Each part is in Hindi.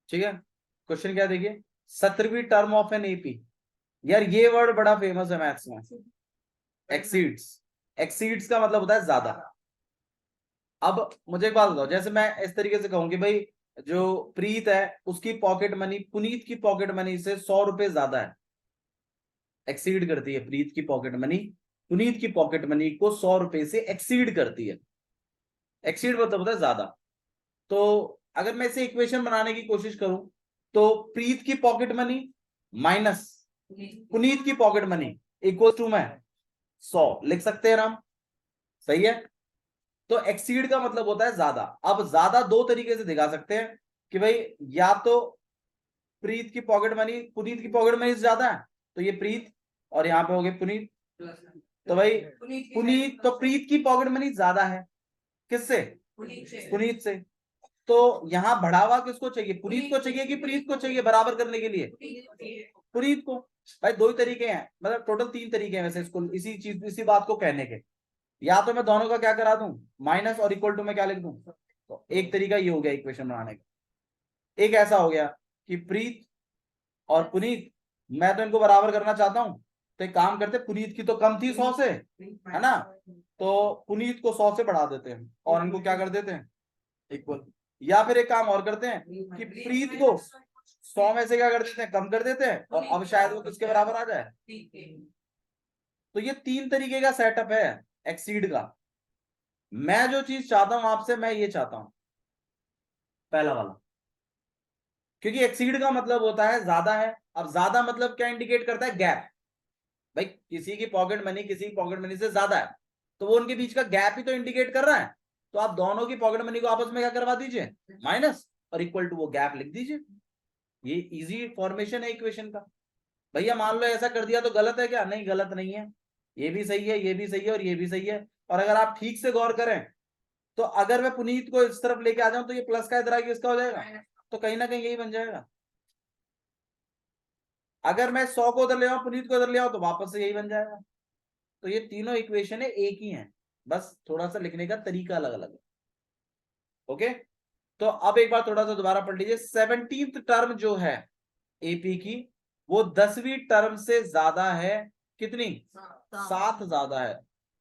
ठीक है, क्वेश्चन क्या देखिए, 17वीं टर्म ऑफ एन एपी। यार ये वर्ड बड़ा फेमस है मैथ्स में, एक्सीड्स। एक्सीड्स का मतलब होता है ज्यादा। अब मुझे एक बात बताओ, जैसे मैं इस तरीके से कहूं कि भाई जो प्रीत है उसकी पॉकेट मनी पुनीत की पॉकेट मनी से 100 रुपए ज्यादा है, एक्सीड करती है प्रीत की पॉकेट मनी पुनीत की पॉकेट मनी को 100 रुपए से एक्सीड करती है। एक्सीड मतलब होता है ज्यादा। तो अगर मैं इसे इक्वेशन बनाने की कोशिश करूं तो प्रीत की पॉकेट मनी माइनस पुनीत की पॉकेट मनी इक्वल टू मैं 100 लिख सकते हैं हम, सही है। तो एक्सीड का मतलब होता है ज्यादा। अब ज्यादा दो तरीके से दिखा सकते हैं कि भाई या तो प्रीत की पॉकेट मनी पुनीत की पॉकेट मनी से ज्यादा है, तो ये प्रीत और यहाँ पे हो गए पुनीत, तो भाई पुनीत तो प्रीत की पॉकेट मनी ज्यादा है किससे, पुनीत से। तो यहाँ बढ़ावा किसको चाहिए, पुनीत को चाहिए कि प्रीत को चाहिए बराबर करने के लिए, पुनीत को। भाई दो ही तरीके हैं, मतलब टोटल तीन तरीके हैं वैसे इसको इसी चीज इसी बात को कहने के। या तो मैं दोनों का क्या करा दूं माइनस और इक्वल टू में क्या लिख दूं, तो एक तरीका ये हो गया इक्वेशन बनाने का। एक ऐसा हो गया कि प्रीत और पुनीत मैं तो इनको बराबर करना चाहता हूं, तो एक काम करते, पुनीत की तो कम थी 100 से, है ना, तो पुनीत को 100 से बढ़ा देते हैं और इनको क्या कर देते हैं इक्वल। या फिर एक काम और करते हैं कि प्रीत को 100 में से क्या कर देते हैं कम कर देते हैं, और अब शायद वो किसके बराबर आ जाए। तो ये तीन तरीके का सेटअप है एक्सीड का। मैं जो चीज चाहता हूं आपसे, मैं ये चाहता हूं पहला वाला, क्योंकि एक्सीड का मतलब होता है ज्यादा है। अब ज्यादा मतलब क्या इंडिकेट करता है, गैप। भाई किसी की पॉकेट मनी किसी की पॉकेट मनी से ज्यादा है, तो वो उनके बीच का गैप ही तो इंडिकेट कर रहा है। तो आप दोनों की पॉकेट मनी को आपस में क्या करवा दीजिए माइनस, और इक्वल टू वो गैप लिख दीजिए। ये इजी फॉर्मेशन है इक्वेशन का। भैया मान लो ऐसा कर दिया तो गलत है क्या, नहीं गलत नहीं है, ये भी सही है ये भी सही है और ये भी सही है। और अगर आप ठीक से गौर करें तो अगर मैं पुनीत को इस तरफ लेके आ जाऊं तो ये प्लस का इधर आके इसका हो जाएगा, तो कहीं ना कहीं यही बन जाएगा। अगर मैं 100 को उधर ले आऊं पुनीत को इधर ले आऊं तो वापस से यही बन जाएगा। तो ये तीनों इक्वेशन है एक ही है, बस थोड़ा सा लिखने का तरीका अलग अलग है। ओके, तो अब एक बार थोड़ा सा दोबारा पढ़ लीजिए। 17th टर्म जो है एपी की वो 10वीं टर्म से ज्यादा है, कितनी, 7 ज्यादा है।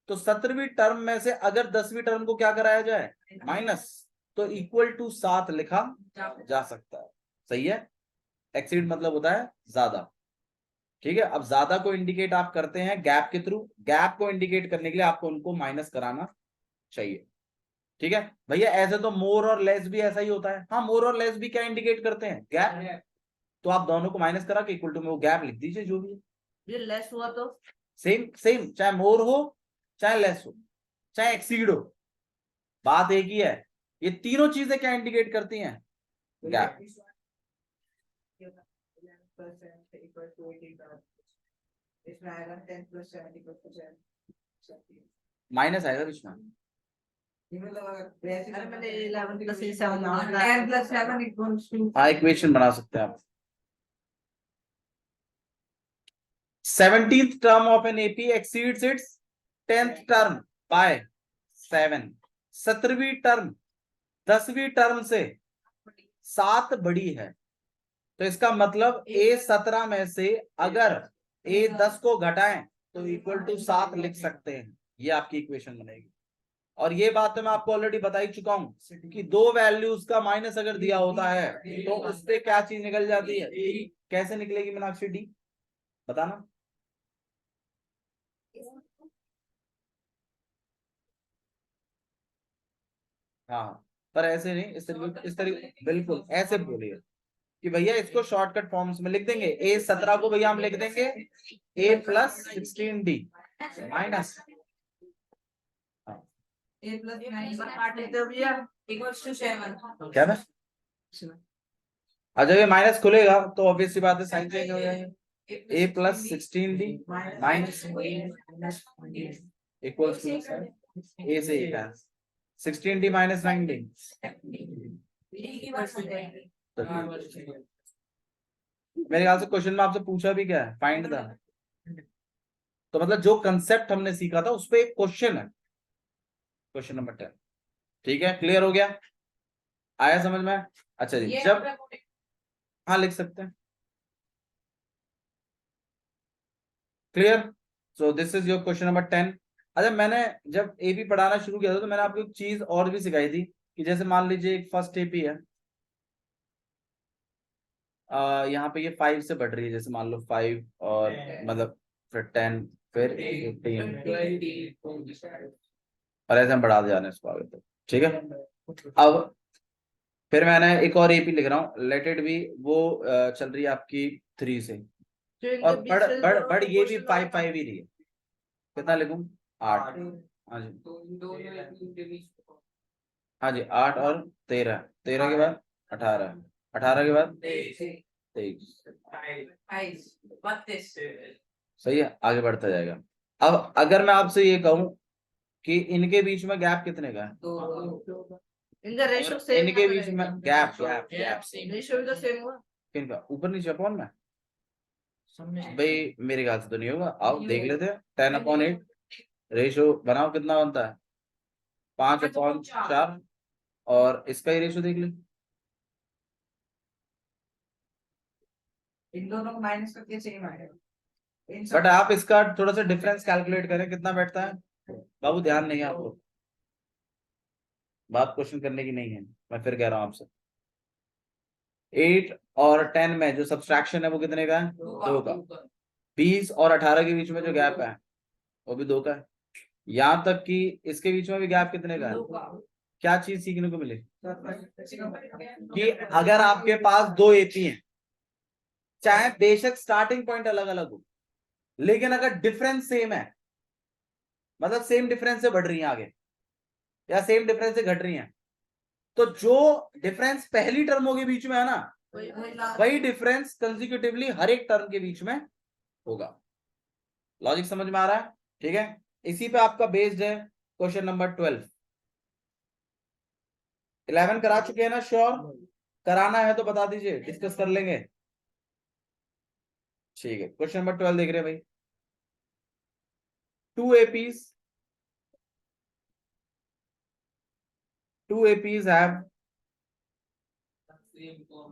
तो 17वीं टर्म में से अगर 10वीं टर्म को क्या कराया जाए माइनस, तो इक्वल टू 7 लिखा जा सकता है, सही है। एक्सीड मतलब होता है ज्यादा, ठीक है। अब ज्यादा को इंडिकेट आप करते हैं गैप के थ्रू, गैप को इंडिकेट करने के लिए आपको उनको माइनस कराना चाहिए, ठीक है। भैया ऐसे तो मोर और लेस भी ऐसा ही होता है, हाँ मोर और लेस भी क्या इंडिकेट करते हैं, गैप। तो आप दोनों को माइनस करा के इक्वल टू में वो गैप लिख दीजिए जो भी है। ये लेस हुआ तो सेम सेम, चाहे मोर हो चाहे लेस हो चाहे एक्सीड हो, बात एक ही है। ये तीनों चीजें क्या इंडिकेट करती हैं, गैप। इसमें आएगा 10 + 7 = 10। माइनस आएगा बीच में, अरे मैंने 11 + 7 10 + 7 = हाँ इक्वेशन बना सकते हैं आप। 17th term of an AP exceeds its 10th term by 7। 17वीं term 10वीं टर्म से 7 बड़ी है, तो इसका मतलब A17 में से अगर A10 को घटाएं तो इक्वल टू 7 लिख सकते हैं। ये आपकी इक्वेशन बनेगी। और ये बात तो मैं आपको ऑलरेडी बता ही चुका हूं कि दो वैल्यूज का माइनस अगर दिया होता है तो उससे क्या चीज निकल जाती है, कैसे निकलेगी मीनाक्षी डी, बताना। हाँ पर ऐसे नहीं, इस तरीके बिल्कुल ऐसे बोलिए कि भैया इसको शॉर्टकट फॉर्म्स में लिख देंगे। A17 को भैया हम लिख देंगे A+16D माइनस, A + 9 पर काट लेते हो भैया = 7। क्या है, जब ये माइनस खुलेगा तो ऑब्वियस सी बात है साइन चेंज हो जाएगा। A+16D minus equal to A से एक है 16D माइनस 9D। मेरे ख्याल से क्वेश्चन में आपसे पूछा भी क्या है, फाइंड द, तो मतलब जो कंसेप्ट हमने सीखा था उस पर एक क्वेश्चन है, क्वेश्चन नंबर 10। ठीक है, क्लियर हो गया, आया समझ में। अच्छा जी, जब हाँ लिख सकते हैं। Clear? So this is your question number 10। अच्छा, मैंने जब एपी पढ़ाना शुरू किया था तो मैंने आपको एक चीज और भी सिखाई थी कि जैसे मान लीजिए एक फर्स्ट एपी है, यहाँ पे ये 5 से बढ़ रही है, जैसे मान लो 5 और मतलब फिर 10 फिर 15 और ऐसे हम बढ़ाते जा रहे हैं इसको आगे तक। ठीक है, अब फिर मैंने एक और एपी लिख रहा हूँ, लेट इट बी, वो चल रही है आपकी 3 से, और बढ़ ये भी 5 ही रही है। कितना लिखूं? 8। हाँ जी, हाँ जी, 8 और 13, 13 के बाद 18, 18 के बाद 23। सही है, आगे बढ़ता जाएगा। अब अगर मैं आपसे ये कहूं कि इनके बीच में गैप कितने का है, इनका रेशियो सेम, इनके बीच में गैप गैप गैप रेशियो भी तो सेम हुआ। किनका? ऊपर नीचे अपॉन में? भाई मेरे ख्याल से तो नहीं होगा, आओ देख लेते हैं। 10/8 रेशियो बनाओ, कितना बनता है? 5/4। और इसका ही रेशियो देख ले। इन दोनों को माइनस करके सेम आएगा। बट आप इसका थोड़ा सा डिफरेंस कैलकुलेट करें, कितना बैठता है? बाबू ध्यान नहीं है आपको, बात क्वेश्चन करने की नहीं है, मैं फिर कह रहा हूं आपसे। 8 और 10 में जो सब्सट्रैक्शन है वो कितने का है? 2 का। 20 और 18 के बीच में जो गैप है वो भी 2 का है। यहाँ तक कि इसके बीच में भी गैप कितने का है? क्या चीज सीखने को मिली कि अगर आपके पास 2 एपी हैं, चाहे बेशक स्टार्टिंग पॉइंट अलग अलग हो, लेकिन अगर डिफरेंस सेम है, मतलब सेम डिफरेंस से बढ़ रही है आगे या सेम डिफरेंस से घट रही है, तो जो डिफरेंस पहली टर्मों के बीच में है ना, वही डिफरेंस कंसेक्यूटिवली हर एक टर्म के बीच में होगा। लॉजिक समझ में आ रहा है? ठीक है, इसी पे आपका बेस्ड है क्वेश्चन नंबर 12। 11 करा चुके हैं ना? श्योर? कराना है तो बता दीजिए, डिस्कस कर लेंगे। ठीक है, क्वेश्चन नंबर 12 देख रहे हैं भाई। 2 APs, 2 APs have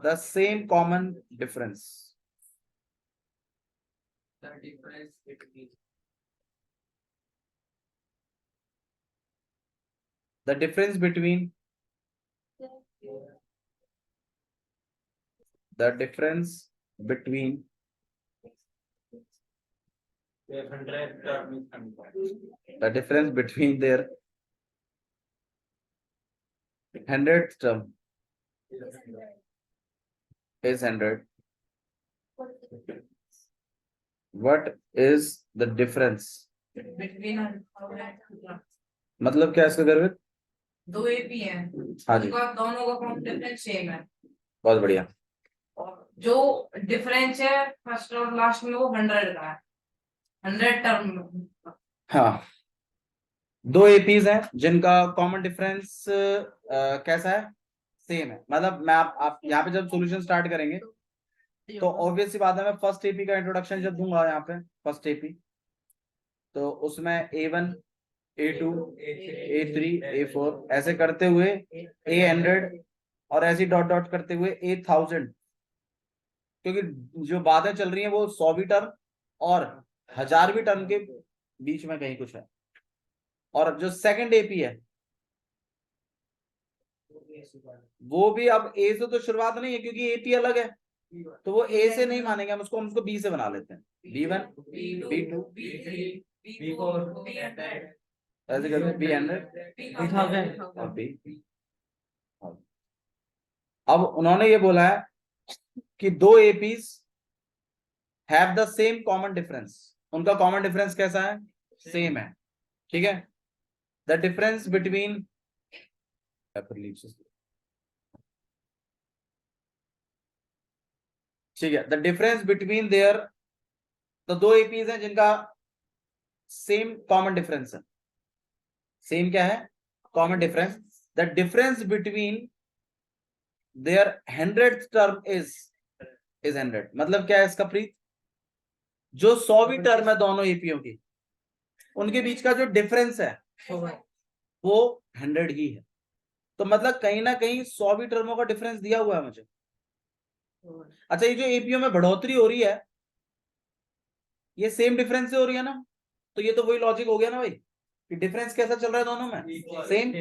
the same common difference. The difference between the difference between the difference between their 100th term is 100. What is the difference? मतलब क्या इसका गर्भित? 2 एपी हैं, हाँ जी, उनका दोनों का कॉमन डिफरेंस सेम है, बहुत बढ़िया। और जो डिफरेंस है फर्स्ट और लास्ट में वो 100 का है, 100 टर्म। हाँ, 2 एपीज हैं जिनका कॉमन डिफरेंस कैसा है? सेम है। मतलब मैं आप यहाँ पे जब सॉल्यूशन स्टार्ट करेंगे तो ऑब्वियस सी बात है, मैं फर्स्ट एपी का इंट्रोडक्शन जब दूंगा यहाँ पे फर्स्ट एपी, तो उसमें A1 A2 A3 A4 ऐसे करते हुए A100 और ऐसी डॉट डॉट करते हुए A1000, क्योंकि जो बातें चल रही हैं वो 100वीं टर्म और 1000वीं टर्म के बीच में कहीं कुछ है। और जो सेकंड एपी है वो भी अब ए से तो शुरुआत नहीं है, क्योंकि एपी अलग है, तो वो ए से नहीं मानेंगे, हम उसको बी से बना लेते हैं। B1 B2 B4 ऐसे करते हैं, B100 और B। अब उन्होंने ये बोला है कि 2 APs have the same common difference. उनका कॉमन डिफरेंस कैसा है? सेम है। ठीक है, द डिफरेंस बिटवीन, ठीक है, द डिफरेंस बिटवीन देयर, तो 2 एपीज हैं जिनका सेम कॉमन डिफरेंस है। सेम क्या है? Common difference. The difference between their 100th term is 100। मतलब क्या है इसका प्रीत? जो 100वीं टर्म है दोनों एपीओ की, उनके बीच का जो डिफरेंस है वो 100 ही है। तो मतलब कहीं ना कहीं 100वीं टर्मों का डिफरेंस दिया हुआ है मुझे, अच्छा, ये जो एपीओ में बढ़ोतरी हो रही है ये सेम डिफरेंस से हो रही है ना, तो ये तो वही लॉजिक हो गया ना भाई कि डिफरेंस कैसा चल रहा है दोनों में, सेम।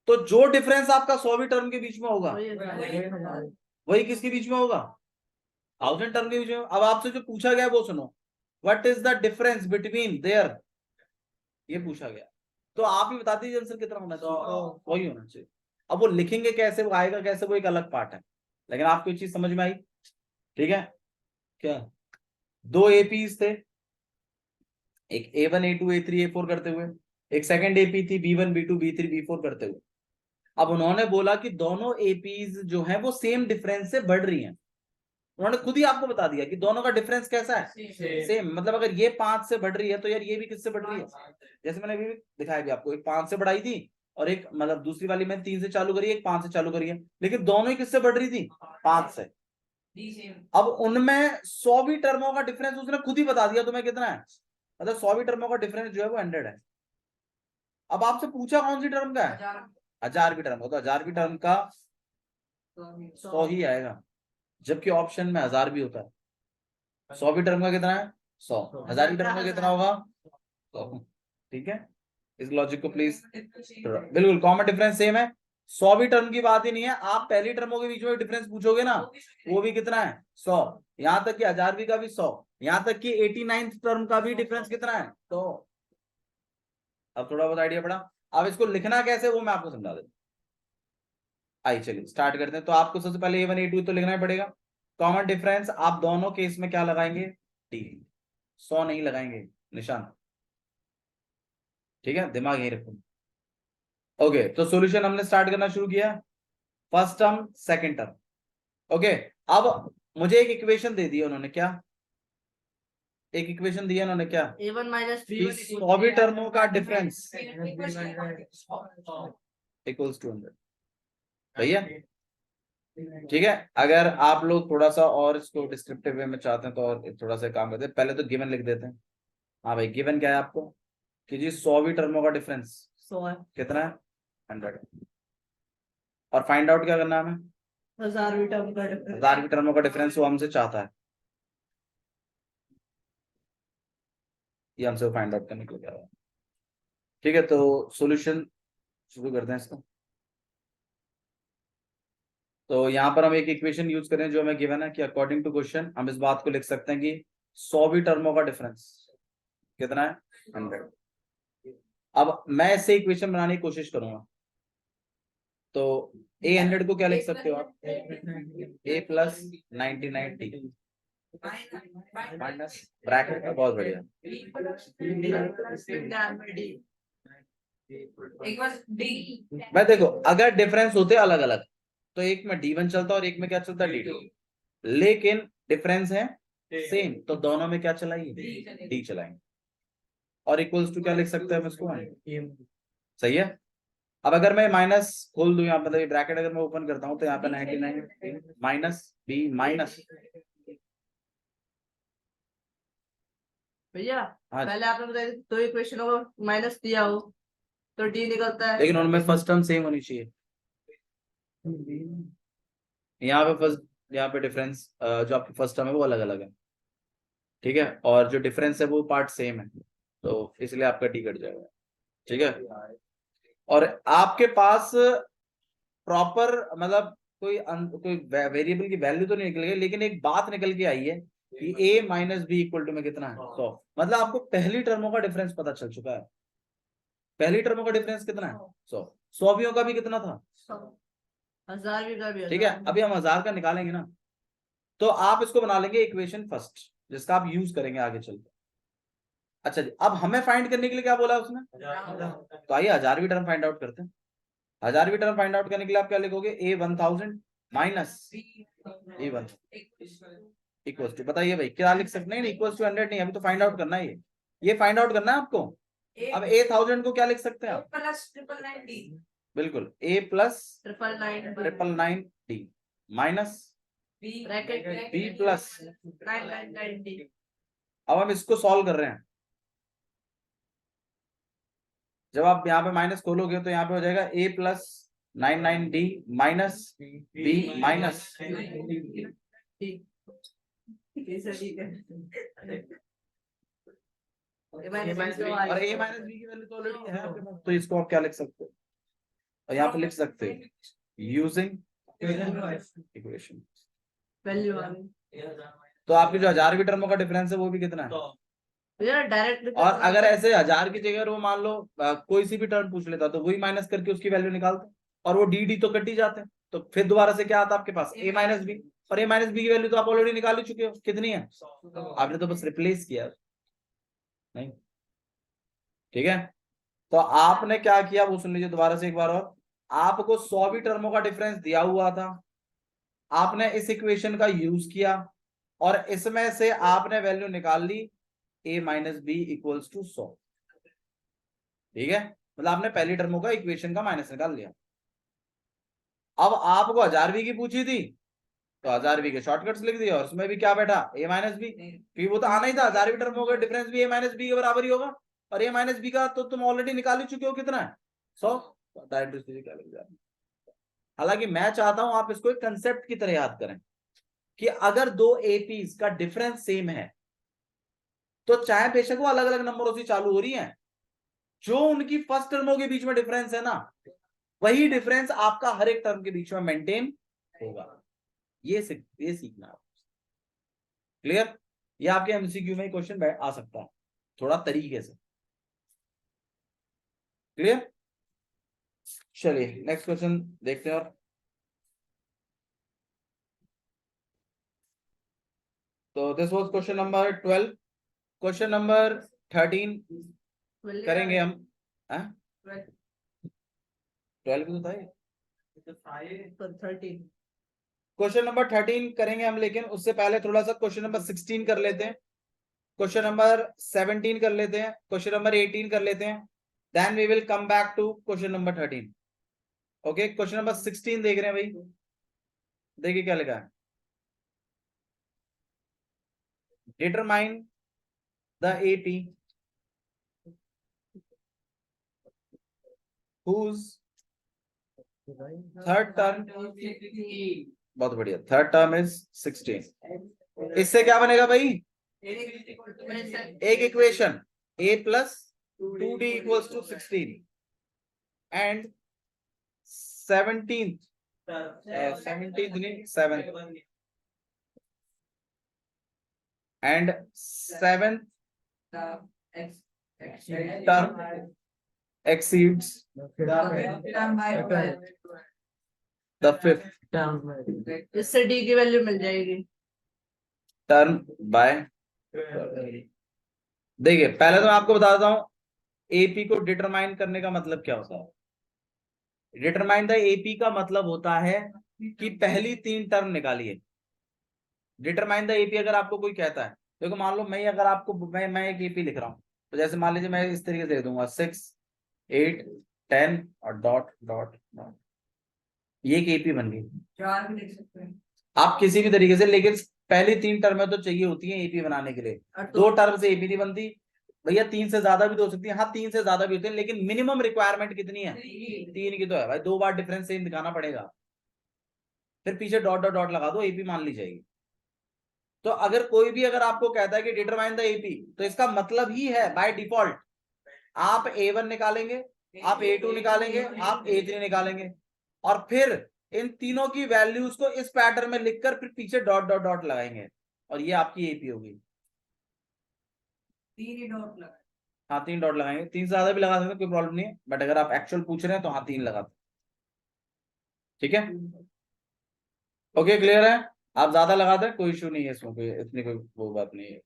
तो जो डिफरेंस आपका 100वीं टर्म के बीच में होगा वही किसके बीच में होगा, 1000 टर्म के बीच में। अब आपसे जो पूछा गया वो सुनो, what is the difference between their, ये पूछा गया, तो आप ही बता दीजिए आंसर कितना होना चाहिए, वही होना चाहिए। अब वो लिखेंगे कैसे, वो आएगा कैसे, वो एक अलग पार्ट है, लेकिन आपको ये चीज समझ में आई, ठीक है। क्या, दो एपीज थे, एक A1 A2 A3 A4 करते हुए, एक सेकंड एपी थी B1 B2 B3 B4 करते हुए। अब उन्होंने बोला कि दोनों एपीज जो हैं वो सेम डिफरेंस से बढ़ रही हैं, उन्होंने खुद ही आपको बता दिया कि दोनों का डिफरेंस कैसा है, सेम। मतलब अगर ये 5 से बढ़ रही है तो यार ये भी किससे बढ़ रही है, जैसे मैंने अभी दिखाया भी आपको, एक 5 से बढ़ाई थी और एक मतलब दूसरी वाली मैंने 3 से चालू करी, एक 5 से चालू करी है, लेकिन दोनों ही किससे बढ़ रही थी, 5 से। अब उनमें 100वीं टर्मों का डिफरेंस उसने खुद ही बता दिया तुम्हें कितना है, मतलब 100वीं टर्मों का डिफरेंस जो है वो 100 है। अब आपसे पूछा कौन सी टर्म का है, 1000वीं टर्म का, तो 1000वीं टर्म का 100 ही आएगा, जबकि ऑप्शन में 1000 भी होता है। 100वीं टर्म का कितना है 100, 1000वीं टर्म का कितना होगा 100, ठीक है। इस लॉजिक को प्लीज, बिल्कुल कॉमन डिफरेंस सेम है। 100वीं टर्म की बात ही नहीं है, आप पहली टर्मों के बीच में डिफरेंस पूछोगे ना वो भी कितना है 100, यहां तक कि 1000वीं का भी 100, यहां तक कि 89th टर्म का भी डिफरेंस कितना है, तो अब थोड़ा बहुत आइडिया पड़ा। अब इसको लिखना कैसे वो मैं आपको समझा देता हूं। आइए चलिए स्टार्ट करते हैं। तो आपको सबसे पहले A1 A2 तो लिखना ही पड़ेगा। कॉमन डिफरेंस आप दोनों केस में क्या लगाएंगे, डी, 100 नहीं लगाएंगे निशान, ठीक है, दिमाग यही रखो। ओके, तो सॉल्यूशन हमने स्टार्ट करना शुरू किया, first term second term. Okay, अब मुझे एक इक्वेशन दे दी उन्होंने, क्या एक इक्वेशन दिया उन्होंने, क्या A1 माइनस 100वीं टर्मों का डिफरेंस इक्वल्स टू 100, भैया ठीक है। अगर आप लोग थोड़ा सा और इसको डिस्क्रिप्टिव वे में चाहते हैं तो और थोड़ा सा काम करते हैं, पहले तो गिवन लिख देते हैं। हाँ भाई, गिवन क्या है आपको कि जी 100वीं टर्मों का डिफरेंस 100 है, कितना है 100, और फाइंड आउट क्या करना है हमें, 1000वीं टर्म का डिफरेंस। 1000वीं टर्मों का डिफरेंस वो हमसे चाहता है, ये हमसे फाइंड आउट करने के लिए कह रहा है, ठीक है। तो सॉल्यूशन शुरू करते हैं इसको। तो यहाँ पर हम एक इक्वेशन यूज करें जो हमें गिवन है कि अकॉर्डिंग टू क्वेश्चन हम इस बात को लिख सकते हैं कि 100वीं टर्मों का डिफरेंस कितना है 100। अब मैं इससे इक्वेशन बनाने की कोशिश करूंगा, तो A100 को क्या लिख सकते हो आप, A plus 99T minus bracket का, बहुत बढ़िया। एक बार डी, मैं देखो अगर डिफरेंस होते अलग अलग तो एक में D1 चलता और एक में क्या चलता D2, लेकिन डिफरेंस है सेम तो दोनों में क्या चलाएंगे, D चलाएंगे। और इक्वल्स टू क्या लिख सकते हैं हम इसको, सही है। अब अगर मैं माइनस खोल दूं यहाँ, मतलब ब्रैकेट अगर मैं ओपन करता हूं तो यहाँ पे 99 माइनस B माइनस, भैया हाँ पहले आपने बताया दो इक्वेशनों को माइनस दिया हो तो डी निकलता है, लेकिन उनमें फर्स्ट टर्म सेम होनी चाहिए। यहाँ पे फर्स्ट, यहाँ पे डिफरेंस जो आपकी फर्स्ट टर्म है वो अलग अलग है, ठीक है, और जो डिफरेंस है वो पार्ट सेम है, तो इसलिए आपका टी कट जाएगा, ठीक है। और आपके पास प्रॉपर मतलब कोई वेरिएबल की वैल्यू तो नहीं निकल गई, लेकिन एक बात निकल के आई है कि A minus B equal to में कितना है 100, मतलब आपको पहली टर्मों का डिफरेंस पता चल चुका है। पहली टर्मों का डिफरेंस कितना है 100, 100वीं का भी कितना था 1000वीं का भी ठीक है। अभी हम 1000 का निकालेंगे ना, तो आप इसको बना लेंगे इक्वेशन फर्स्ट जिसका आप यूज करेंगे आगे चलकर। अच्छा जी, अब हमें फाइंड करने के लिए क्या बोला उसने, तो आइए 1000वीं टर्म फाइंड आउट करते हैं। 1000वीं टर्म फाइंड आउट करने के लिए आप क्या लिखोगे, A1000 minus A1 equals to, बताइए भाई क्या लिख सकते हैं, नहीं इक्वल्स टू 100 नहीं, अभी तो फाइंड आउट करना है, ये फाइंड आउट करना है आपको। अब A1000 को क्या लिख सकते हैं आप, प्लस 999D, बिल्कुल A plus 999 D minus bracket B plus, 999D। अब हम इसको सॉल्व कर रहे हैं। जब आप यहाँ पे माइनस खोलोगे तो यहाँ पे हो जाएगा A plus 99D minus B minus, ठीक है ठीक है A minus B और a माइनस बी की वैल्यू तो ऑलरेडी है आपके पास, तो इसको आप क्या लिख सकते हो, और यहाँ पे लिख सकते हो यूजिंग इक्वेशन। वैल्यू आ गई तो आपके जो 1000 की टर्मों का डिफरेंस है वो भी कितना है, तो यार डायरेक्ट और अगर ऐसे 1000 की जगह वो मान लो कोई सी भी टर्म पूछ लेता तो वही माइनस करके उसकी वैल्यू निकालते, और वो डी डी तो कट ही जाते हैं, तो फिर दोबारा से क्या आता आपके पास a माइनस बी, और a माइनस बी की वैल्यू तो आप ऑलरेडी निकाल ही चुके हो, कितनी है, आपने तो बस रिप्लेस किया नहीं, ठीक है। तो आपने क्या किया वो सुन लीजिए दोबारा से एक बार और, आपको 100 भी टर्मों का डिफरेंस दिया हुआ था, आपने इस इक्वेशन का यूज किया और इसमें से आपने वैल्यू निकाल ली a minus B equals to 100, ठीक है, मतलब आपने पहली टर्मों का इक्वेशन का माइनस निकाल लिया। अब आपको 1000 की पूछी थी तो 1000 के शॉर्टकट्स लिख दिया और उसमें भी क्या बैठा a माइनस बी, क्योंकि वो तो आना ही था, 1000 टर्मों का डिफरेंस भी a माइनस बी के बराबर ही होगा, और a माइनस बी का तो तुम ऑलरेडी निकाल ही चुके हो, कितना है 100, डायरेक्ट क्या लिख दिया। हालांकि मैं चाहता हूं आप इसको एक कंसेप्ट की तरह याद करें कि अगर दो एपीज का डिफरेंस सेम है तो चाहे बेशक वो अलग अलग नंबरों से चालू हो रही हैं, जो उनकी फर्स्ट टर्मों के बीच में डिफरेंस है ना, वही डिफरेंस आपका हर एक टर्म के बीच में मेंटेन होगा। ये सीखना है, क्लियर। ये आपके एमसीक्यू में क्वेश्चन आ सकता है थोड़ा तरीके से, क्लियर। चलिए नेक्स्ट क्वेश्चन देखते हैं। और तो this was question number 12। Question number 13 करेंगे हम। 12 भी तो था ये। 13 क्वेश्चन नंबर 13 करेंगे हम, लेकिन उससे पहले थोड़ा सा क्वेश्चन नंबर 16 कर लेते हैं, क्वेश्चन नंबर 17 कर लेते हैं, क्वेश्चन नंबर 18 कर लेते हैं, then we will come back to question number 13। Okay, question number 16 देख रहे हैं भाई, देखिए क्या लिखा है, determine the AP whose third term, बहुत बढ़िया, थर्ड टर्म इज 16। इससे क्या बनेगा भाई, एक equation a plus 2d equals to 16 and 17th नहीं 7th and 7th term exceeds the 5th इससे d की वैल्यू मिल जाएगी term by। देखिए पहले तो मैं आपको बता देता हूं एपी को डिटरमाइन करने का मतलब क्या होता है। डिटरमाइन द एपी का मतलब होता है कि पहली 3 टर्म निकालिए। डिटरमाइन द एपी अगर आपको कोई कहता है, देखो मान लो मैं अगर आपको मैं एक एपी लिख रहा हूं, तो जैसे मान लीजिए मैं इस तरीके से दे दूंगा 6 8 10 और डॉट डॉट डॉट, ये एक एपी बन गई। 4 भी लिख सकते हैं आप किसी भी तरीके से, लेकिन पहली 3 टर्म तो चाहिए होती है एपी बनाने के लिए, 2 टर्म से एपी नहीं बनती भैया, 3 से ज्यादा भी तो हो सकती है, हाँ 3 से ज्यादा भी होते हैं, लेकिन मिनिमम रिक्वायरमेंट कितनी है, 3 की तो है भाई, 2 बार डिफरेंस सेम दिखाना पड़ेगा, फिर पीछे डॉट डॉट डॉट लगा दो, एपी मान ली जाएगी। तो अगर कोई भी अगर आपको कहता है कि डिटरमाइन द एपी, तो इसका मतलब ही है बाय डिफॉल्ट आप a1 निकालेंगे, आप a2 निकालेंगे, आप a3 निकालेंगे, और फिर इन तीनों की वैल्यूज को इस पैटर्न में लिखकर फिर पीछे डॉट डॉट डॉट लगाएंगे, और ये आपकी एपी होगी। 3 ही डॉट लगा, हाँ 3 डॉट लगाएंगे, 3 से ज्यादा भी लगा सकते हैं, कोई प्रॉब्लम नहीं है, बट अगर आप एक्चुअल पूछ रहे हैं तो हाँ 3 लगाते, ठीक है। ओके क्लियर है, आप ज्यादा लगाते हैं कोई इशू नहीं है, इसमें कोई इतनी कोई वो बात नहीं है।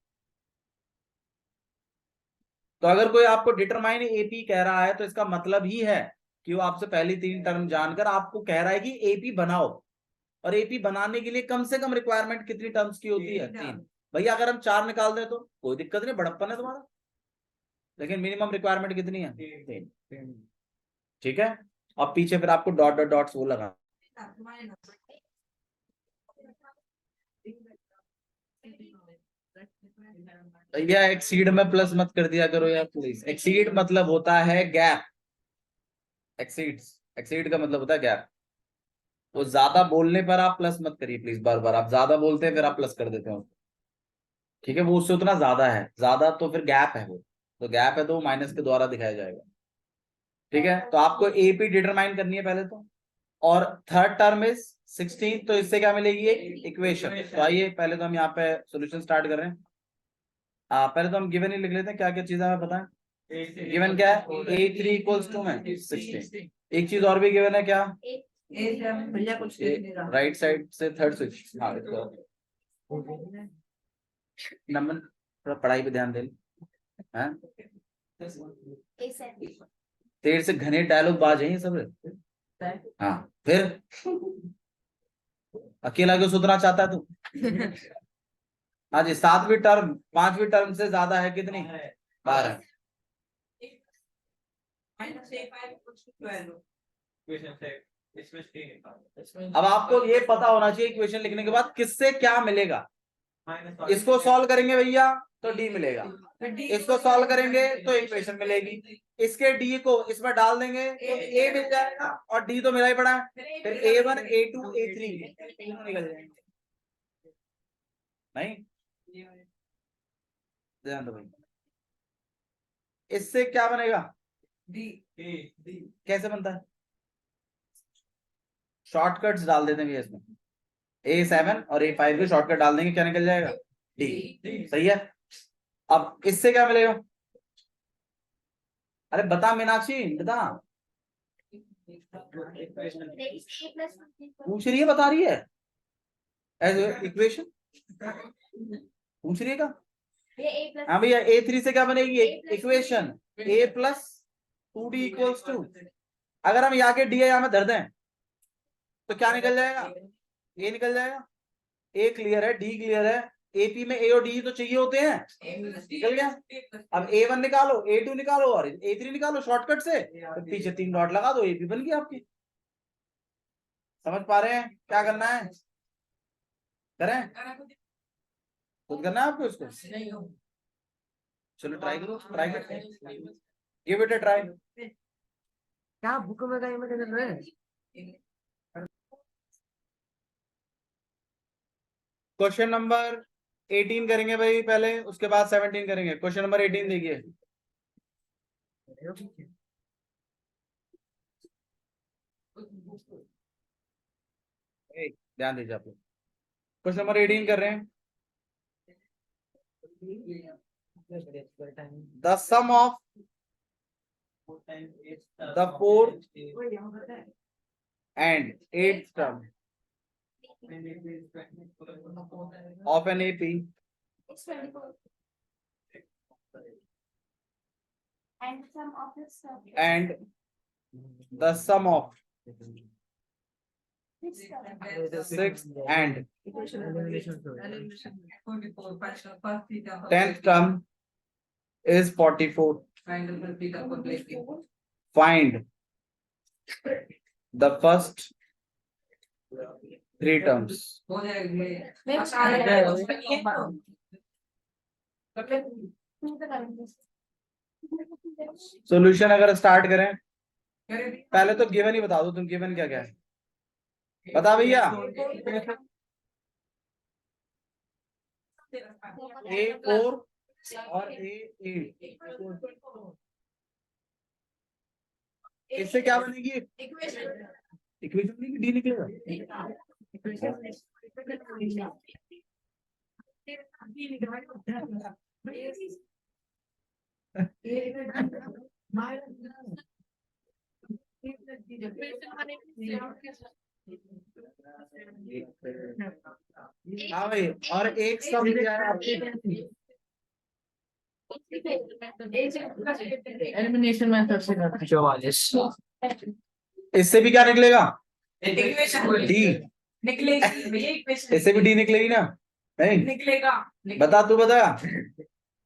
तो अगर कोई आपको डिटरमाइन एपी कह रहा है तो इसका मतलब ही है कि वो आपसे पहली 3 टर्म जानकर आपको कह रहा है कि एपी बनाओ, और एपी बनाने के लिए कम से कम रिक्वायरमेंट कितनी टर्म्स की होती है, 3। भैया अगर हम 4 निकाल दें तो कोई दिक्कत नहीं, बड़प्पन है तुम्हारा, लेकिन मिनिमम रिक्वायरमेंट कितनी है, 3, ठीक है। और पीछे फिर आपको डॉट डॉट डॉट्स वो लगा, भैया एक्सीड में प्लस मत कर दिया करो यार प्लीज, एक्सीड मतलब होता है गैप, एक्सीड का मतलब होता है गैप, तो ज्यादा बोलने पर आप प्लस मत करिए प्लीज, बार बार आप ज्यादा बोलते हैं फिर आप प्लस कर देते हो, ठीक है, वो उससे उतना ज्यादा है, ज्यादा तो फिर गैप है, वो तो गैप है तो वो माइनस के द्वारा दिखाया जाएगा, ठीक है। तो आपको एपी डिटरमाइन करनी है पहले तो, और थर्ड टर्म इज 16, तो इससे क्या मिलेगी, एक इक्वेशन। तो आइए पहले तो हम यहाँ पे सॉल्यूशन स्टार्ट कर रहे हैं। पहले तो हम गिवन ही लिख लेते हैं, क्या क्या चीजें हमें पता है। गिवन क्या है, a3 इक्वल्स टू में 16। एक चीज और भी गिवन है, क्या, भैया कुछ लिख नहीं रहा। राइट साइड से थर्ड स्विच, हाँ नंबर, थोड़ा पढ़ाई पे ध्यान दे, हैं तेरे से घने डायलॉग बाज हैं ये सब। हाँ फिर अकेला क्यों सुधरना चाहता है तू। हाँ जी, 7वीं टर्म 5वीं टर्म से ज्यादा है कितनी, 12। अब आपको ये पता होना चाहिए इक्वेशन लिखने के बाद किससे क्या मिलेगा। इसको सॉल्व करेंगे भैया तो डी मिलेगा, इसको सॉल्व करेंगे तो इक्वेशन मिलेगी, इसके डी को इसमें डाल देंगे तो ए मिल जाएगा, और डी तो मेरा ही पड़ा है, फिर A1 A2 A3 निकल जाएंगे। नहीं ध्यान दो भाई, इससे क्या बनेगा, डी। कैसे बनता है, शॉर्टकट्स डाल देते हैं इसमें, A7 और A5 के शॉर्टकट डाल देंगे, क्या निकल जाएगा, डी। सही है। अब इससे क्या मिलेगा, अरे बता मीनाक्षी बता, पूछ रही है बता रही है, एज इक्वेशन पूछ रही है का। हाँ भैया A3 से क्या बनेगी, equation A plus 2D equals to, अगर हम यहाँ के डी यहाँ में धर दें तो क्या निकल जाएगा, ए निकल जाएगा। ए क्लियर है, डी क्लियर है, एपी में ए और डी तो चाहिए होते हैं, निकल गया। अब A1 निकालो, A2 निकालो और A3 निकालो शॉर्टकट से, तो पीछे 3 डॉट लगा दो, एपी बन गई आपकी। समझ पा रहे हैं क्या करना है, करें खुद करना है आपको इसको, चलो ट्राई करो, ट्राई करते हैं, गिव इट अ ट्राई। क्या बुक में कहीं में कर रहे हैं। क्वेश्चन नंबर 18 करेंगे भाई पहले, उसके बाद 17 करेंगे। क्वेश्चन नंबर 18 देखिए, ध्यान दीजिए आप लोग, क्वेश्चन नंबर 18 कर रहे हैं। The sum of the 4th and 8th term of an AP and the sum of 6th and 10th term is 44. Find the first 3 terms. Solution अगर स्टार्ट करें, पहले तो गिवन ही बता दो तुम, गिवन क्या क्या है बता भैया। A4 और A8, इससे क्या बनेगी, इक्वेशन बनेगी, डी निकलेगा। हाँ भाई, और एक सम क्या है आपकी, एलिमिनेशन मेथड से करते 44। इससे भी क्या निकलेगा, इक्वेशन डी निकलेगी, इससे भी डी निकलेगी ना, नहीं निकलेगा, बता तू बता,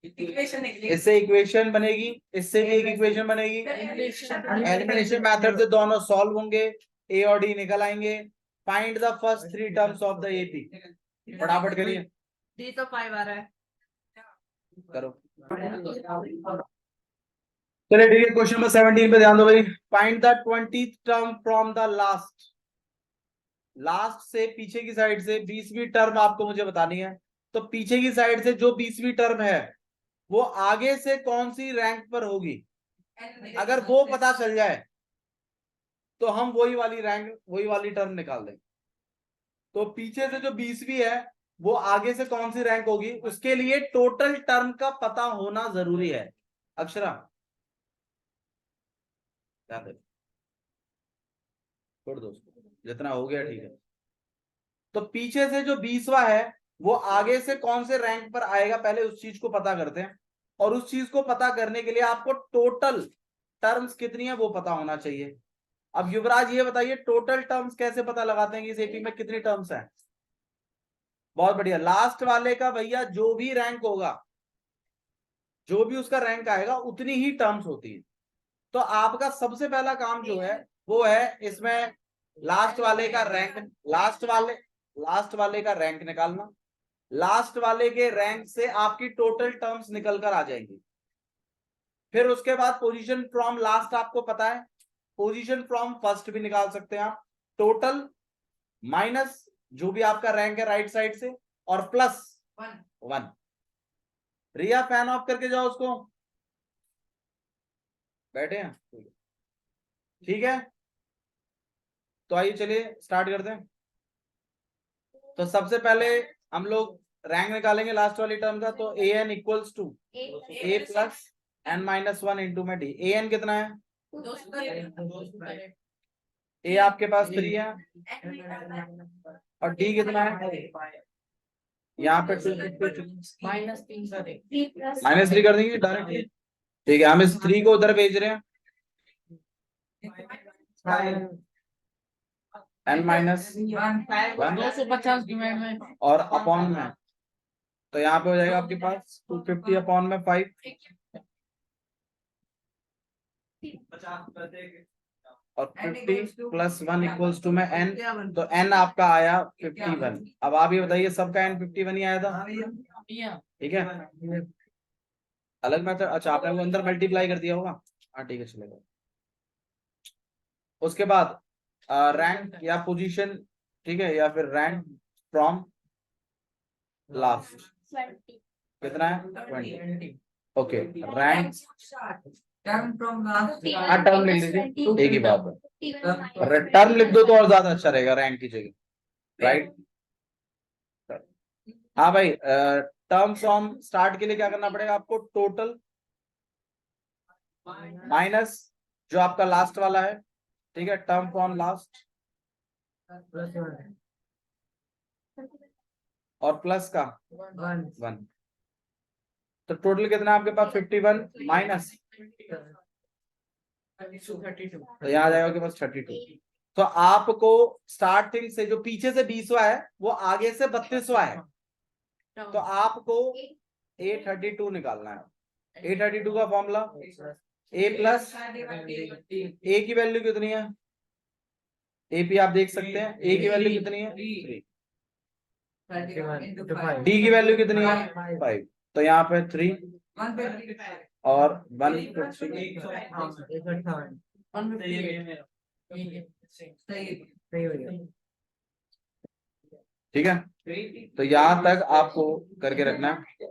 इक्वेशन निकलेगी, इससे इक्वेशन बनेगी, इससे भी एक इक्वेशन बनेगी, एलिमिनेशन मेथड से दोनों सॉल्व होंगे, ए और डी निकल आएंगे। Find the first 3 terms of the AP, फटाफट करिए, डी तो 5 आ रहा है, करो। चलिए ठीक है, क्वेश्चन नंबर 17 पे ध्यान दो भाई। Find the 20th term from the last, last से पीछे की साइड से 20वीं टर्म आपको मुझे बतानी है। तो पीछे की साइड से जो 20वीं टर्म है वो आगे से कौन सी रैंक पर होगी, अगर वो पता चल जाए तो हम वही वाली रैंक, वही वाली टर्म निकाल देंगे। तो पीछे से जो 20वीं है वो आगे से कौन सी रैंक होगी, उसके लिए टोटल टर्म का पता होना जरूरी है। अक्षरा ध्यान दे, छोड़ दो उसको, जितना हो गया ठीक है। तो पीछे से जो 20वां है वो आगे से कौन से रैंक पर आएगा, पहले उस चीज को पता करते हैं। और उस चीज को पता करने के लिए आपको टोटल टर्म्स कितनी है वो पता होना चाहिए। अब युवराज ये बताइए टोटल टर्म्स कैसे पता लगाते हैं कि इस एपी में कितनी टर्म्स हैं। बहुत बढ़िया, लास्ट वाले का भैया जो भी रैंक होगा, जो भी उसका रैंक आएगा उतनी ही टर्म्स होती है। तो आपका सबसे पहला काम जो है वो है इसमें लास्ट वाले का रैंक, लास्ट वाले का रैंक निकालना। लास्ट वाले के रैंक से आपकी टोटल टर्म्स निकल कर आ जाएंगी। फिर उसके बाद पोजीशन फ्रॉम लास्ट आपको पता है, पोजीशन फ्रॉम फर्स्ट भी निकाल सकते हैं आप। टोटल माइनस जो भी आपका रैंक है राइट साइड से, और प्लस 1। रिया फैन ऑफ करके जाओ उसको, बैठे हैं ठीक है। तो आइए चलिए स्टार्ट करते हैं। तो सबसे पहले हम लोग रैंक निकालेंगे लास्ट वाली टर्म का। तो A N equals to A plus N minus 1 into में डी। ए एन कितना है, ए आपके पास 3 है, और डी कितना है, यहाँ पे 2 -3 कर देंगे डायरेक्ट। ठीक है, हम इस 3 को उधर भेज रहे हैं, एन माइनस 250 डिवाइड में और अपॉन में। तो यहाँ पे हो जाएगा आपके पास 250 अपॉन में 5, और 50 प्लस 1 इक्वल्स टू में एन। तो एन आपका आया 51। अब आप ये बताइए सबका एन 51 ही आया था, ठीक है। अलग मैथड, अच्छा आपने वो अंदर मल्टीप्लाई कर दिया होगा, हाँ ठीक है चलेगा। उसके बाद रैंक या पोजीशन, ठीक है, या फिर रैंक फ्रॉम लास्ट कितना है 20। Okay, rank term from last term लिख लीजिए, एक ही बात है, टर्म लिख दो तो और ज्यादा अच्छा रहेगा रैंक की जगह, राइट। हाँ भाई, टर्म फ्रॉम स्टार्ट के लिए क्या करना पड़ेगा आपको, टोटल माइनस जो आपका लास्ट वाला है, ठीक है, टर्म फ्रॉम लास्ट, और प्लस का 1। तो टोटल कितना है आपके पास 51 माइनस, तो यहाँ आ जाएगा आपके पास 32। तो आपको स्टार्टिंग से जो पीछे से 20वां है वो आगे से 32वां है, तो आपको A32 निकालना है। A32 का फॉर्मूला A प्लस A की वैल्यू कितनी है, AP आप देख सकते हैं, A की वैल्यू कितनी है 3, D की वैल्यू कितनी है 5। तो यहाँ पे 3 और 150, ठीक है। तो यहाँ तक आपको करके रखना है।